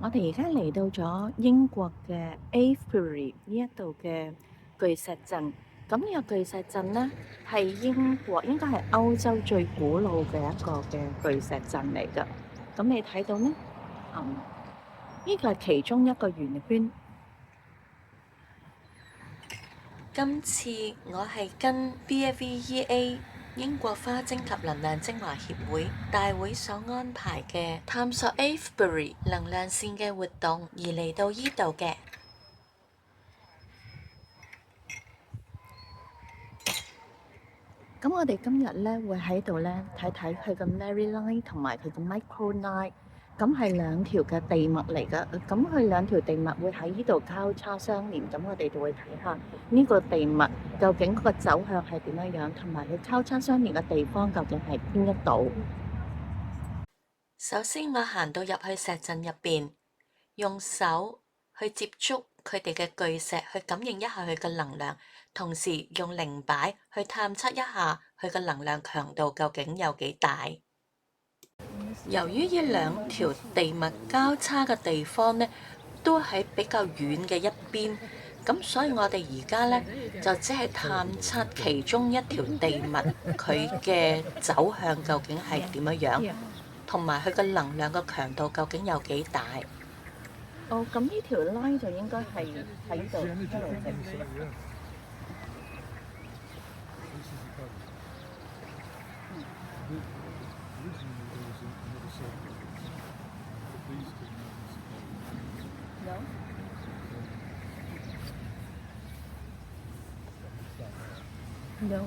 我哋而家嚟到咗英國嘅 Avebury 呢一度嘅巨石陣。咁呢個巨石陣呢，係英國應該係歐洲最古老嘅一個嘅巨石陣嚟㗎。咁你睇到呢？呢個係其中一個圓圈。今次我係跟 BAVEA 英國花精及能量精華協會大會所安排嘅探索 Avebury 能量線嘅活動而嚟到呢度嘅。咁我哋今日咧會喺度咧睇睇佢嘅 Mary Line 同埋佢嘅 Micro Line，咁係兩條嘅地脈嚟㗎。咁佢兩條地脈會喺呢度交叉相連，咁我哋就會睇下呢個地脈究竟個走向係點樣樣，同埋佢交叉相連嘅地方究竟係邊一度。首先我行到入去石陣入邊，用手去接觸佢哋嘅巨石，去感應一下佢嘅能量，同時用靈擺去探測一下佢嘅能量強度究竟有幾大。由於呢兩條地脈交叉嘅地方呢，都喺比較遠嘅一邊，咁所以我哋而家呢，就只係探測其中一條地脈佢嘅走向究竟係點樣，同埋佢嘅能量嘅強度究竟有幾大。哦，咁呢條 line 就應該係喺度一路直。有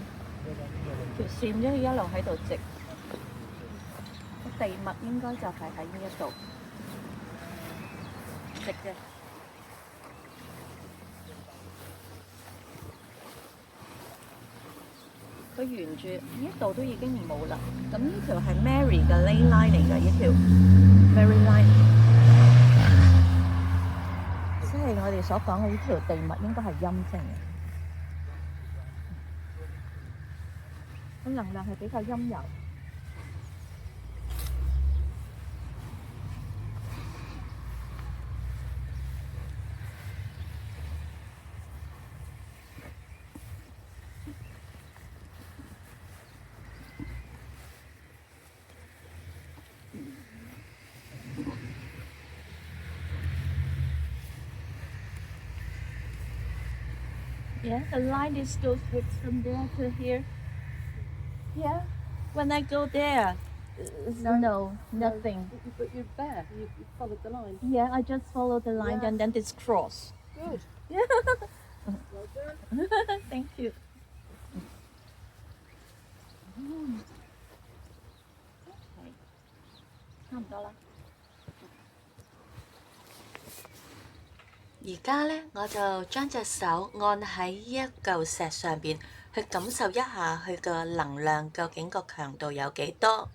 條線咧一路喺度直，個地脈應該就係喺呢一度直嘅。佢沿住呢一度都已經冇啦。咁呢條係 Mary 嘅 ley line 嚟㗎，呢條 Mary line，即係我哋所講嘅呢條地脈應該係陰性嘅，個能量係比較陰柔。Yeah, the line is still fixed from there to here. Yeah, when I go there, no, nothing. But you're there. You followed the line. Yeah, I just follow the line and then this cross. Good. Yeah. Well done. Thank you. Okay. 差唔多啦。而家呢，我就將隻手按喺呢一嚿石上邊，去感受一下佢個能量究竟個強度有幾多。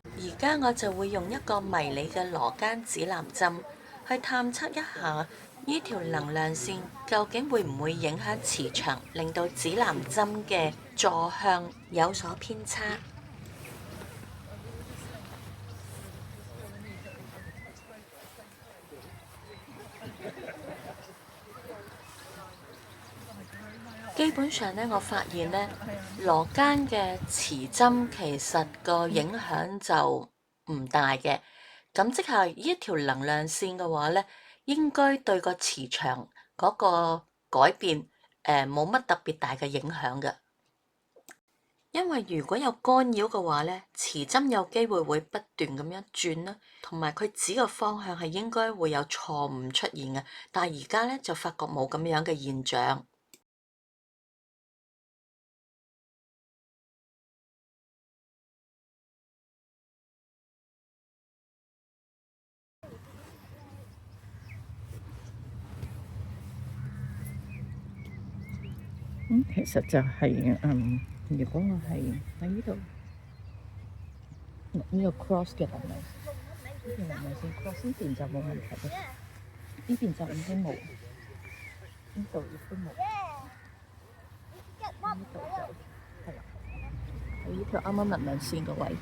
而家我就會用一個迷你嘅羅庚指南針去探測一下呢條能量線究竟會唔會影響磁場，令到指南針嘅坐向有所偏差。基本上呢，我發現呢，羅庚嘅磁針其實個影響就唔大嘅。咁即係呢一條能量線嘅話呢，應該對個磁場嗰個改變冇乜特別大嘅影響嘅。因為如果有干擾嘅話呢，磁針有機會會不斷咁樣轉啦，同埋佢指嘅方向係應該會有錯誤出現嘅。但係而家呢，就發覺冇咁樣嘅現象。其實就係如果我係喺呢度呢個 cross 嘅能量，呢條能量線 cross 呢邊就冇問題嘅，呢邊就已經冇，呢度亦都冇，呢度就係啦，喺呢條啱啱能量線個位。